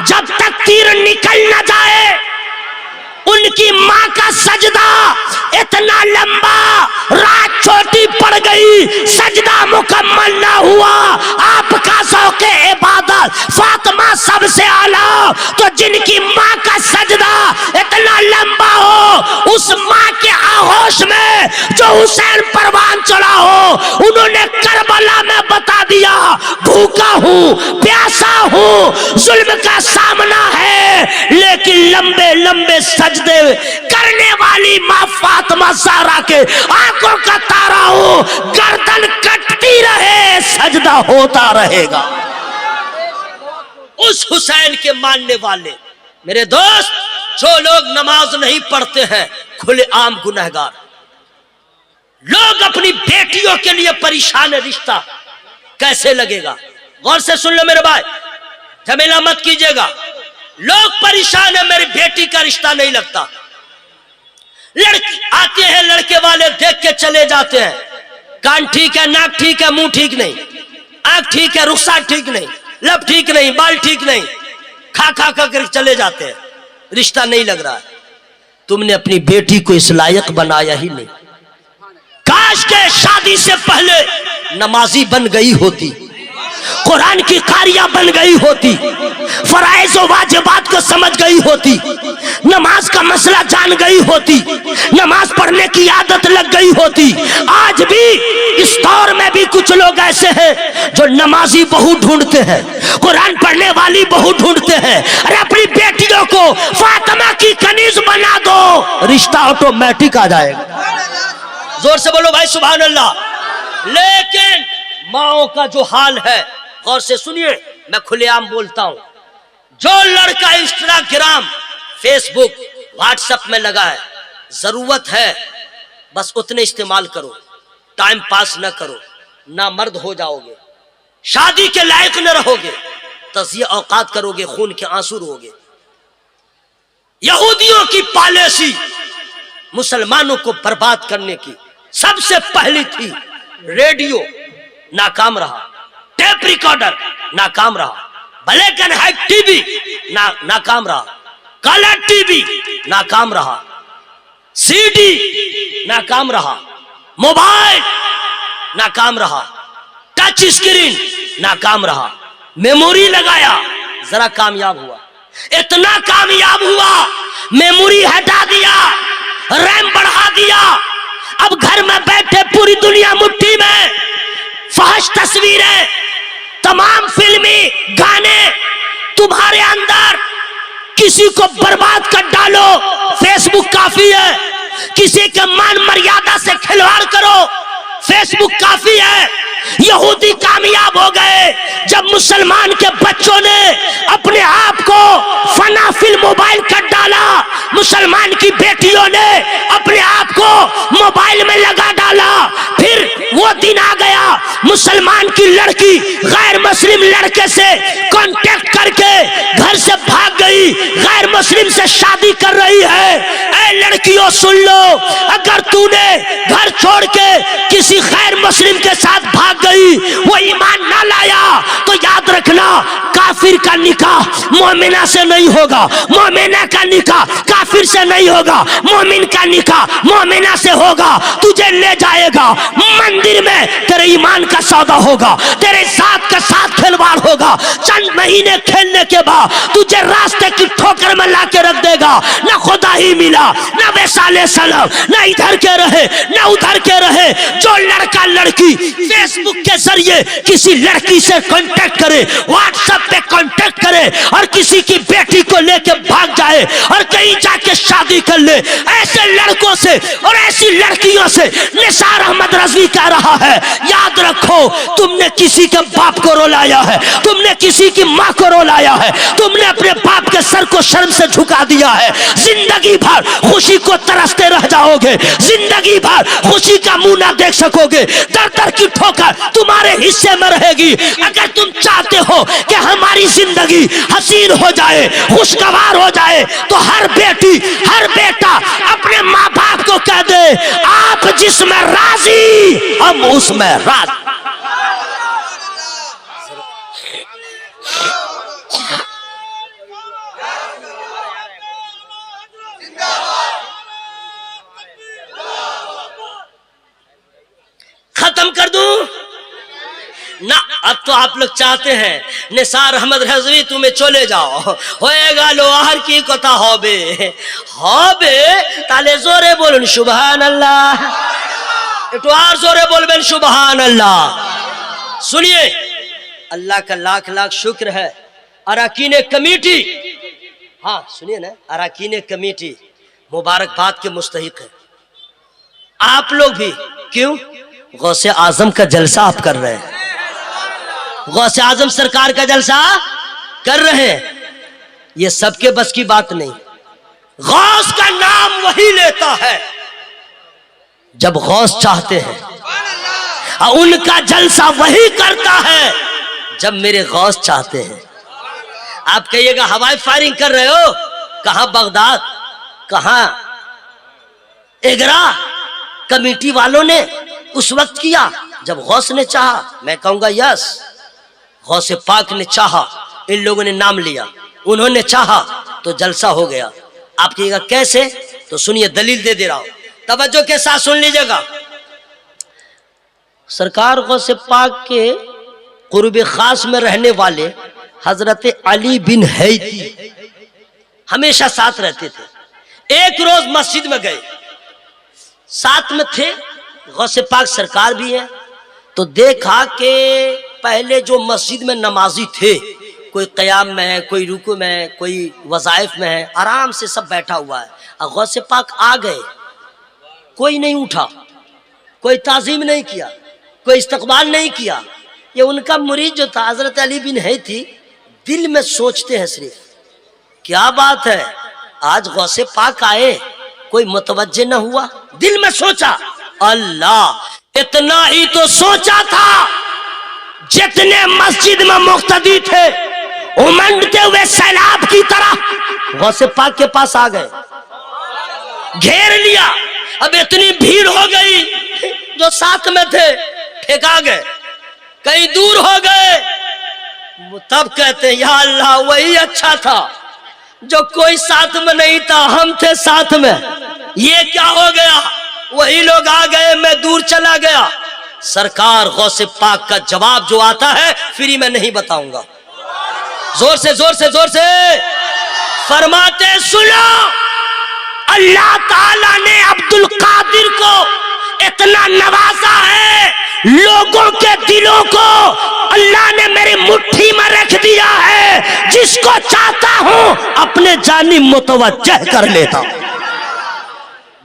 जब तक तीर निकल न जाए। उनकी मां का सजदा इतना लंबा, रात छोटी पड़ गई, सजदा मुकम्मल ना हुआ। आपका ज़ौक़े इबादत फातिमा सबसे आला, तो जिनकी मां का सजदा इतना लंबा हो, उस मां के आहोश में जो हुसैन परवान चढ़ा हो, उन्होंने करबला में बता दिया, भूखा हूं, प्यासा हूं, जुल्म का सामना है, लेकिन लंबे लंबे सजदे करने वाली मां फातिमा ज़हरा के आंखों का तारा हो, गर्दन कटती रहे, सजदा होता रहेगा। उस हुसैन के मानने वाले मेरे दोस्त, जो लोग नमाज नहीं पढ़ते हैं, खुलेआम गुनहगार। लोग अपनी बेटियों के लिए परेशान है, रिश्ता कैसे लगेगा? गौर से सुन लो मेरे भाई, झमेला मत कीजिएगा। लोग परेशान है, मेरी बेटी का रिश्ता नहीं लगता। लड़के आते हैं, लड़के वाले देख के चले जाते हैं, कान ठीक है, नाक ठीक है, मुंह ठीक नहीं, आंख ठीक है, रुखसार ठीक नहीं, लब ठीक नहीं, बाल ठीक नहीं, खा खा कर चले जाते हैं, रिश्ता नहीं लग रहा है। तुमने अपनी बेटी को इस लायक बनाया ही नहीं। काश के शादी से पहले नमाजी बन गई होती, कुरान की कारिया बन गई होती, फराइज और वाजिबात को समझ गई होती, नमाज का मसला जान गई होती, नमाज पढ़ने की आदत लग गई होती। आज भी इस दौर में भी कुछ लोग ऐसे हैं जो नमाजी बहू ढूंढते हैं, कुरान पढ़ने वाली बहू ढूंढते हैं। अरे अपनी बेटियों को फातिमा की कनीज बना दो, रिश्ता ऑटोमेटिक आ जाएगा। जोर से बोलो भाई सुभान अल्लाह। लेकिन माओ का जो हाल है, गौर से सुनिए, मैं खुलेआम बोलता हूं। जो लड़का इंस्टाग्राम, फेसबुक, व्हाट्सएप में लगा है, जरूरत है बस उतने इस्तेमाल करो, टाइम पास न करो, ना मर्द हो जाओगे, शादी के लायक न रहोगे, तज़िया औकात करोगे, खून के आंसू रोगे। यहूदियों की पॉलिसी मुसलमानों को बर्बाद करने की सबसे पहली थी। रेडियो नाकाम रहा, टेप रिकॉर्डर नाकाम रहा, ब्लैक एंड व्हाइट टीवी नाकाम रहा, कलर टीवी नाकाम रहा, सीडी नाकाम रहा, मोबाइल नाकाम रहा, टच स्क्रीन नाकाम रहा, मेमोरी लगाया, जरा कामयाब हुआ। इतना कामयाब हुआ, मेमोरी हटा दिया, रैम बढ़ा दिया। अब घर में बैठे पूरी दुनिया मुट्ठी में, फहश तस्वीरें, तमाम फिल्मी गाने तुम्हारे अंदर किसी को बर्बाद कर डालो, फेसबुक काफी है। किसी के मान मर्यादा से खिलवाड़ करो, फेसबुक काफी है। यहूदी कामयाब हो गए जब मुसलमान के बच्चों ने अपने आप को फना फिल मोबाइल कर डाला। मुसलमान की बेटियों ने अपने आप को मोबाइल में लगा डाला। फिर वो दिन आ गया, मुसलमान की लड़की गैर मुस्लिम लड़के से कांटेक्ट करके घर से भाग गई, गैर मुस्लिम से शादी कर रही है। ऐ लड़कियों सुन लो, अगर तूने घर छोड़ के किसी गैर मुस्लिम के साथ भाग गई, वो ईमान ना लाया, तो याद रखना काफिर का निकाह मोमिना से नहीं होगा, मोमिना का निकाह काफिर से नहीं होगा, मोमिन का निकाह मोमिना से होगा। तुझे ले जाएगा मंदिर में, तेरे ईमान का सौदा होगा, तेरे साथ का साथ खिलवाड़ होगा। चंद महीने खेलने के बाद तुझे रास्ते की ठोकर में ला के रख देगा। ना खुदा ही मिला, ना वैसाले सलाम, ना इधर के रहे ना उधर के रहे। जो लड़का लड़की फेसबुक के जरिए किसी लड़की से कांटेक्ट करे, व्हाट्सएप पे कांटेक्ट करे और किसी की बेटी को लेके भाग जाए और कहीं जाके शादी कर ले, ऐसे लड़कों से और ऐसी लड़कियों से निसार अहमद रजवी कह रहा है, याद रखो तुमने किसी के बाप को रुलाया है, तुमने किसी की माँ को रुलाया है, तुमने अपने बाप के सर को शर्म से झुका दिया है। जिंदगी भर खुशी को तरसते रह जाओगे, जिंदगी भर खुशी का मुंह ना देख सकोगे। दर दर की ठोकर तुम्हारे हिस्से में रहेगी। अगर तुम चाहते हो कि हमारी जिंदगी हसीन हो जाए, खुशगवार हो जाए, तो हर बेटी हर बेटा अपने माँ बाप को कह दे, आप जिसमें राजी हम उसमें राजी। खत्म कर दूं ना? अब तो आप लोग चाहते हैं निसार अहमद रजवी तुम्हें चले जाओ, होएगा लोहार की कथा होबे होबे ताले जोरे बोलुन सुभान अल्लाह, एकटू और जोरे बोलबेन सुभान अल्लाह। सुनिए, अल्लाह का लाख लाख शुक्र है, अरकान कमेटी, हाँ सुनिए ना, अरकान कमेटी मुबारकबाद के मुस्तहिक है। आप लोग भी क्यों? गौसे आजम का जलसा आप कर रहे हैं, गौसे आजम सरकार का जलसा कर रहे हैं। ये सबके बस की बात नहीं। गौस का नाम वही लेता है जब गौस चाहते हैं, और उनका जलसा वही करता है जब मेरे गौस चाहते हैं। आप कहिएगा हवाई फायरिंग कर रहे हो, कहां बगदाद, कहां एगरा? कमेटी वालों ने उस वक्त किया जब गौस ने चाहा। मैं कहूंगा यस, गौसे पाक ने चाहा, इन लोगों ने नाम लिया, उन्होंने चाहा तो जलसा हो गया। आप कहिएगा कैसे? तो सुनिए, दलील दे दे रहा हूं, तवज्जो के साथ सुन लीजिएगा। सरकार गौसे पाक के कुर्ब खास में रहने वाले हजरत अली बिन हैती हमेशा साथ रहते थे। एक रोज मस्जिद में गए, साथ में थे, गौसे पाक सरकार भी है, तो देखा कि पहले जो मस्जिद में नमाजी थे, कोई क़याम में है, कोई रुकू में है, कोई वज़ाइफ में है, आराम से सब बैठा हुआ है। और गौसे पाक आ गए, कोई नहीं उठा, कोई ताज़ीम नहीं किया, कोई इस्तकबाल नहीं किया। ये उनका मुरीद जो था हजरत अली बिन हैती, दिल में सोचते हैं सिर्फ, क्या बात है आज गौसे पाक आए, कोई मुतवज्जे न हुआ। दिल में सोचा, अल्लाह इतना ही तो सोचा था, जितने मस्जिद में मुक्तदी थे उमड़ते हुए सैलाब की तरह गौसे पाक के पास आ गए, घेर लिया। अब इतनी भीड़ हो गई, जो साथ में थे फेंका गए, कहीं दूर हो गए। तब कहते हैं या अल्लाह वही अच्छा था जो कोई साथ में नहीं था, हम थे साथ में, ये क्या हो गया? वही लोग आ गए, मैं दूर चला गया। सरकार गौसे पाक का जवाब जो आता है फ्री में नहीं बताऊंगा, जोर से जोर से जोर से फरमाते, सुनो, अल्लाह ताला ने अब्दुल कादिर को इतना नवाजा है, लोगों के दिलों को अल्लाह ने मेरी मुट्ठी में रख दिया है, जिसको चाहता हूं अपने जानी मुतवज्जह कर लेता।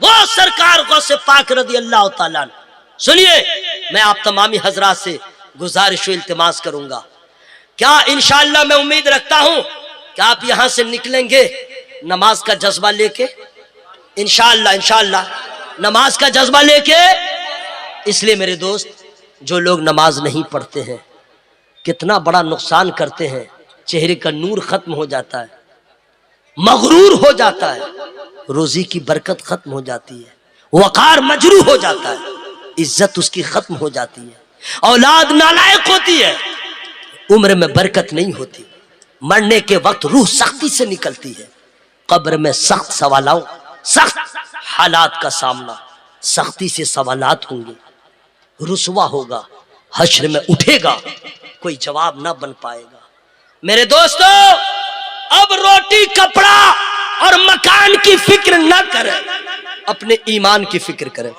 वो सरकार गौसे पाक रदी अल्लाह ताला। सुनिए, मैं आप तमामी हजरात से गुजारिश व इल्तिमास करूंगा, क्या इंशाअल्लाह मैं उम्मीद रखता हूं कि आप यहां से निकलेंगे नमाज का जज्बा लेके, इंशाअल्लाह इंशाअल्लाह नमाज का जज्बा लेके। इसलिए मेरे दोस्त, जो लोग नमाज नहीं पढ़ते हैं कितना बड़ा नुकसान करते हैं। चेहरे का नूर खत्म हो जाता है, मगरूर हो जाता है, रोजी की बरकत खत्म हो जाती है, वकार मजरू हो जाता है, इज्जत उसकी खत्म हो जाती है, औलाद नालायक होती है, उम्र में बरकत नहीं होती, मरने के वक्त रूह सख्ती से निकलती है, कब्र में सख्त सवालों सख्त हालात का सामना, सख्ती से सवालात होंगे, रुसवा होगा, हश्र में उठेगा, कोई जवाब ना बन पाएगा। मेरे दोस्तों, अब रोटी कपड़ा और मकान की फिक्र ना करें, अपने ईमान की फिक्र करें।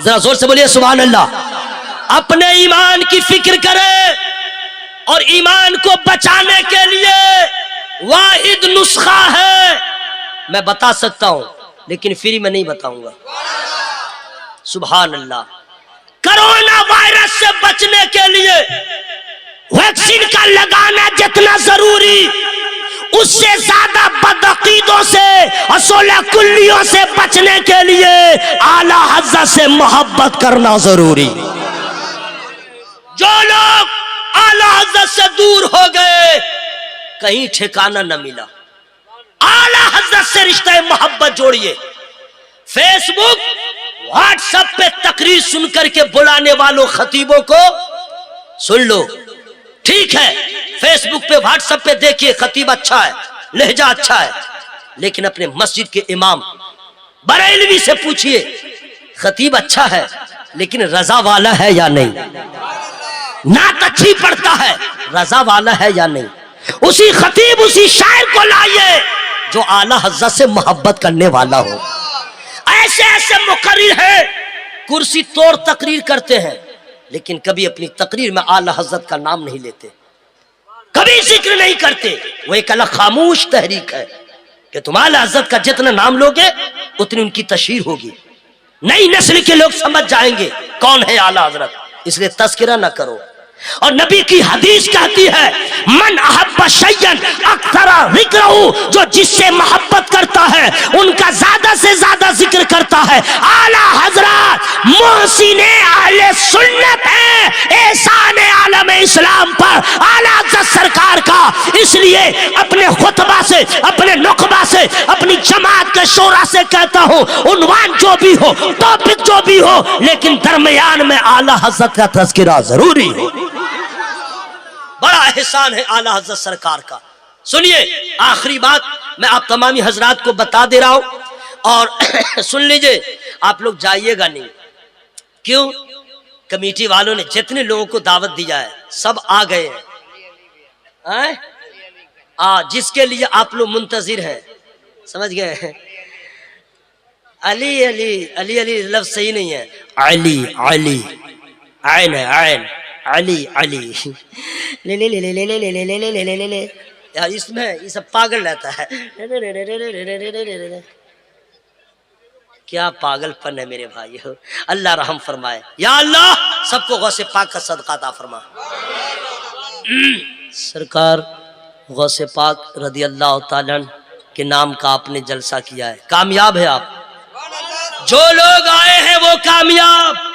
जरा जोर से बोलिए सुभान अल्लाह। अपने ईमान की फिक्र करें, और ईमान को बचाने के लिए वाहिद नुस्खा है, मैं बता सकता हूं लेकिन फ्री में नहीं बताऊंगा। सुभान अल्लाह। कोरोना वायरस से बचने के लिए वैक्सीन का लगाना जितना जरूरी, उससे ज्यादा बदअकीदों से और 16 कुल्लियों से बचने के लिए आला हज़रत से मोहब्बत करना जरूरी। जो लोग आला हज़रत से दूर हो गए, कहीं ठिकाना न मिला। आला हज़रत से रिश्ते मोहब्बत जोड़िए। फेसबुक व्हाट्सएप पे तकरीर सुनकर के बुलाने वालों खतीबों को सुन लो, ठीक है, फेसबुक पे व्हाट्सएप पे देखिए खतीब अच्छा है, लहजा अच्छा है, लेकिन अपने मस्जिद के इमाम बरेलवी से पूछिए खतीब अच्छा है लेकिन रजा वाला है या नहीं, नात अच्छी पढ़ता है, रजा वाला है या नहीं। उसी खतीब उसी शायर को लाइए जो आला हज़रत से मोहब्बत करने वाला हो। ऐसे ऐसे मुकर्रिर है, कुर्सी तोड़ तकरीर करते हैं लेकिन कभी अपनी तकरीर में आला हज़रत का नाम नहीं लेते, कभी जिक्र नहीं करते। वो एक अलग खामोश तहरीक है कि तुम आला हज़रत का जितना नाम लोगे उतनी उनकी तशहीर होगी, नई नस्ल के लोग समझ जाएंगे कौन है आला हज़रत, इसलिए तस्करा ना करो। और नबी की हदीस कहती है, मन अहब्बा शय्यन अक्सरा ज़िक्रहु, जो जिससे मोहब्बत करता है उनका ज्यादा से ज्यादा जिक्र करता है। आला हज़रत मोहसिने अहले सुन्नत है, एहसान आलम इस्लाम पर आला हज़रत सरकार का। इसलिए अपने खुतबा से, अपने नुकबा से, अपनी जमात के शोरा से कहता हूँ, उन्वान जो भी हो, टॉपिक जो भी हो, लेकिन दरमियान में आला हज़रत का तज़किरा जरूरी हो। बड़ा एहसान है आला हज़रत सरकार का। सुनिए, आखिरी बात मैं आप तमामी हजरात को बता दे रहा हूं और सुन लीजिए, आप लोग जाइएगा नहीं। क्यों? कमेटी वालों ने जितने लोगों को दावत दिया है सब आ गए हैं, जिसके लिए आप लोग मुंतजिर हैं, समझ गए? अली अली अली अली लफ्ज सही नहीं है, अली अली आयन है, आयन अली अली ले ले ले ले ले ले ले ले ले ले ले ले यार, इसमें ये सब पागल रहता है। क्या पागलपन है मेरे भाई, अल्लाह रहम फरमाए। या अल्लाह सबको गौसे पाक का सदका अता फरमा। सरकार गौसे पाक रदी अल्लाह ताला के नाम का आपने जलसा किया है, कामयाब है आप। जो लोग आए हैं वो कामयाब,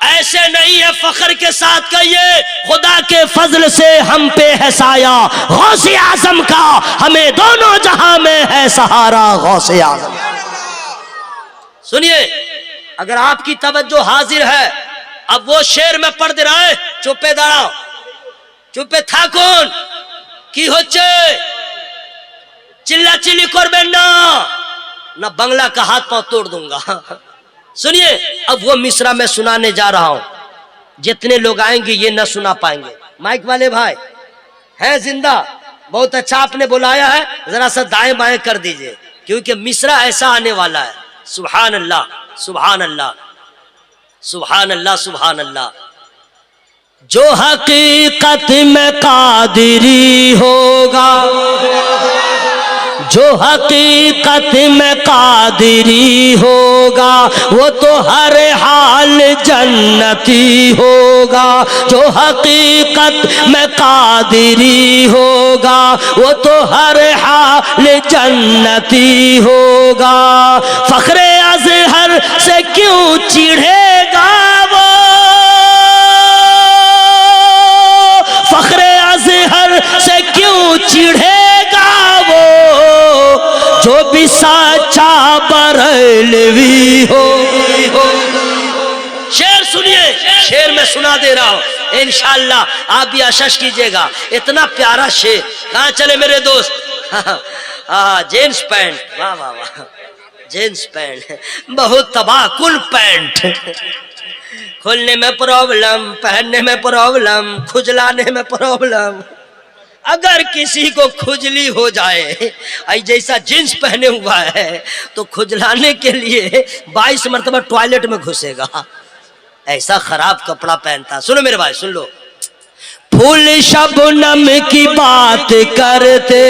ऐसे नहीं है, फख्र के साथ कहिए, खुदा के फजल से हम पे है साया गौसे आजम का, हमें दोनों जहां में है सहारा गौसे आजम। सुनिए, अगर आपकी तवज्जो हाजिर है, अब वो शेर में पढ़ दे रहा है, चुप्पे दाঁড়াও, चुप्पे থাকুন, কি হচ্ছে, চিল্লাচিল্লি করবেন না, ना बंगला का हाथ पांव तोड़ दूंगा। सुनिए, अब वो मिसरा मैं सुनाने जा रहा हूं, जितने लोग आएंगे ये न सुना पाएंगे। माइक वाले भाई हैं जिंदा, बहुत अच्छा आपने बुलाया है, जरा सा दाएं बाएं कर दीजिए, क्योंकि मिसरा ऐसा आने वाला है। सुभान अल्लाह सुभान अल्लाह सुभान अल्लाह सुभान अल्लाह। जो हकीकत में कादिरी होगा जो हकीकत में कादिरी होगा वो तो हर हाल जन्नती होगा। जो हकीकत में कादिरी होगा वो तो हर हाल जन्नती होगा। फखरे अज़हर से क्यों चिढ़ेगा वो, फखरे अज़हर से क्यों चिढ़ेगा वो, जो भी सच्चा बरेलवी हो। शेर सुनिए, शेर मैं सुना दे रहा हूं, इंशाअल्लाह आप भी आशीष कीजिएगा। इतना प्यारा शेर। कहाँ चले मेरे दोस्त? जींस पैंट, वाह वाह वाह, जींस पैंट बहुत तबाहकुन पैंट। खोलने में प्रॉब्लम, पहनने में प्रॉब्लम, खुजलाने में प्रॉब्लम। अगर किसी को खुजली हो जाए जैसा जींस पहने हुआ है तो खुजलाने के लिए 22 मरतबा टॉयलेट में घुसेगा, ऐसा खराब कपड़ा पहनता। सुनो मेरे भाई, सुन लो। फूल शबनम की बात करते